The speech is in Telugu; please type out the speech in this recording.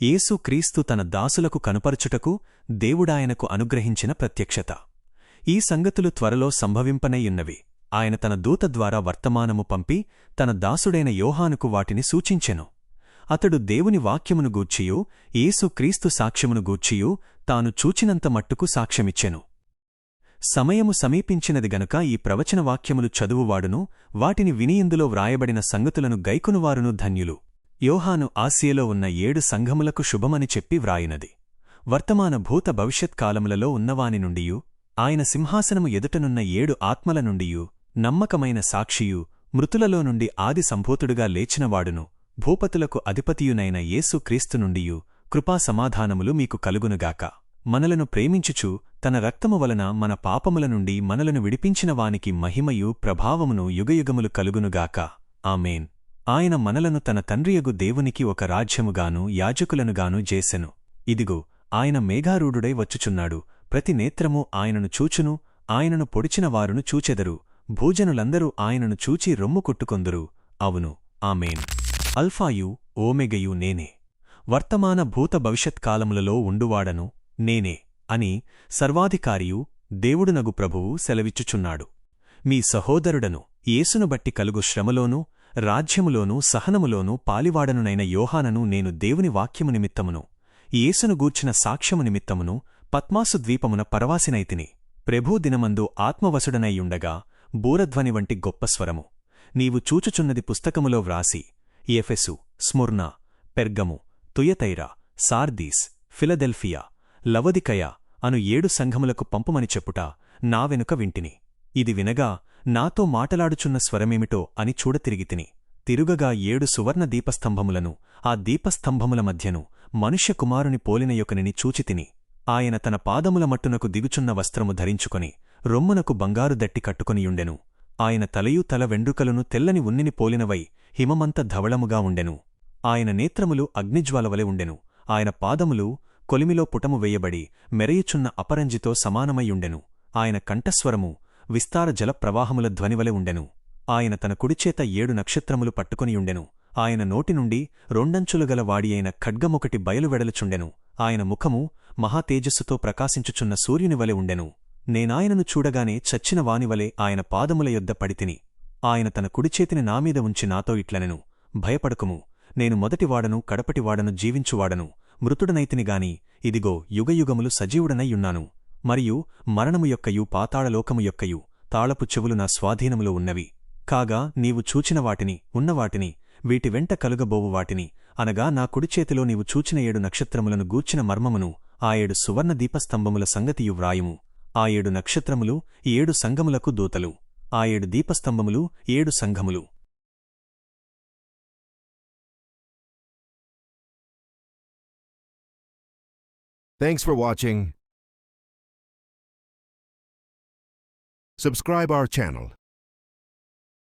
యేసు క్రీస్తు తన దాసులకు కనుపరచుటకు దేవుడాయనకు అనుగ్రహించిన ప్రత్యక్షత. ఈ సంగతులు త్వరలో సంభవింపనయ్యున్నవి. ఆయన తన దూత ద్వారా వర్తమానము పంపి తన దాసుడైన యోహానుకు వాటిని సూచించెను. అతడు దేవుని వాక్యమును గూర్చియూ యేసు క్రీస్తు సాక్ష్యమును గూర్చియూ తాను చూచినంత మట్టుకు సాక్ష్యమిచ్చెను. సమయము సమీపించినది గనుక ఈ ప్రవచనవాక్యములు చదువువాడును వాటిని విని ఇందులో వ్రాయబడిన సంగతులను గైకొనువారును ధన్యులు. యోహాను ఆసియలో ఉన్న 7 సంఘములకు శుభమని చెప్పి వ్రాయినది. వర్తమాన భూత భవిష్యత్కాలములలో ఉన్నవాని నుండియూ ఆయన సింహాసనము ఎదుటనున్న 7 ఆత్మల నుండియూ నమ్మకమైన సాక్షియూ మృతులలో నుండి ఆది సంభూతుడుగా లేచినవాడును భూపతులకు అధిపతియునైన యేసు క్రీస్తు నుండియూ కృపా సమాధానములు మీకు కలుగునుగాక. మనలను ప్రేమించుచు తన రక్తము వలన మన పాపముల నుండి మనలను విడిపించిన వానికి మహిమయు ప్రభావమును యుగయుగములు కలుగునుగాక. ఆమేన్. ఆయన మనలను తన తండ్రియగు దేవునికి ఒక రాజ్యముగాను యాజకులనుగాను జేసెను. ఇదిగో ఆయన మేఘారూఢుడై వచ్చుచున్నాడు. ప్రతి నేత్రము ఆయనను చూచును. ఆయనను పొడిచిన వారును చూచెదరు. భూజనులందరూ ఆయనను చూచి రొమ్ము కొట్టుకొందురు. అవును, ఆమేన్. అల్ఫాయు ఓమెగయు నేనే, వర్తమాన భూత భవిష్యత్కాలములలో ఉండువాడను నేనే అని సర్వాధికారియు దేవుడునగు ప్రభువు సెలవిచ్చుచున్నాడు. మీ సహోదరుడను యేసును బట్టి కలుగు శ్రమలోనూ రాజ్యములోనూ సహనములోనూ పాలివాడనునైన యోహానను నేను దేవుని వాక్యము నిమిత్తమును యేసును గూర్చిన సాక్ష్యము నిమిత్తమును పత్మాసు ద్వీపమున పరవాసినైతిని. ప్రభూదినమందు ఆత్మవసుడనైయుండగా బూరధ్వని వంటి గొప్ప స్వరము నీవు చూచుచున్నది పుస్తకములో వ్రాసి ఎఫెసు, స్ముర్నా, పెర్గము, తుయతైరా, సార్దీస్, ఫిలదెల్ఫియా, లవదికయ అను 7 సంఘములకు పంపుమని చెప్పుట నా వెనుక వింటిని. ఇది వినగా నాతో మాటలాడుచున్న స్వరమేమిటో అని చూడతిరిగితిని. తిరుగగా 7 సువర్ణ దీపస్తంభములను ఆ దీపస్తంభముల మధ్యను మనుష్యకుమారుని పోలిన యొకనిని చూచితిని. ఆయన తన పాదముల మట్టునకు దిగుచున్న వస్త్రము ధరించుకొని రొమ్మునకు బంగారు దట్టి కట్టుకొనియుండెను. ఆయన తలయు తల వెండ్రుకలను తెల్లని ఉన్నిని పోలినవై హిమమంత ధవళముగా ఉండెను. ఆయన నేత్రములు అగ్నిజ్వాలవలె ఉండెను. ఆయన పాదములు కొలిమిలో పుటము వేయబడి మెరయుచున్న అపరంజితో సమానమయ్యుండెను. ఆయన కంఠస్వరము విస్తార జలప్రవాహముల ధ్వనివలె ఉండెను. ఆయన తన కుడిచేత 7 నక్షత్రములు పట్టుకొనియుండెను. ఆయన నోటి నుండి రొండంచులుగల వాడియైన ఖడ్గమొకటి బయలువెడలుచుండెను. ఆయన ముఖము మహాతేజస్సుతో ప్రకాశించుచున్న సూర్యునివలె ఉండెను. నేనాయనను చూడగానే చచ్చిన వానివలె ఆయన పాదముల యొద్ద పడితిని. ఆయన తన కుడిచేతిని నామీద ఉంచి నాతో ఇట్లనెను, భయపడకుము, నేను మొదటివాడను కడపటివాడను జీవించువాడను. మృతుడనైతినిగాని ఇదిగో యుగయుగములు సజీవుడనయ్యున్నాను. మరియు మరణము యొక్కయు పాతాళలోకము యొక్కయు తాళపు చెవులు నా స్వాధీనములో ఉన్నవి. కాగా నీవు చూచిన వాటిని ఉన్నవాటిని వీటి వెంట కలుగబోవు వాటిని అనగా నా కుడిచేతిలో నీవు చూచిన 7 నక్షత్రములను గూర్చిన మర్మమును ఆ 7 సువర్ణ దీపస్తంభముల సంగతియు వ్రాయుము. ఆ 7 నక్షత్రములు 7 సంఘములకు దూతలు. ఆ 7 దీపస్తంభములు 7 సంఘములు. Thanks for watching. Subscribe our channel.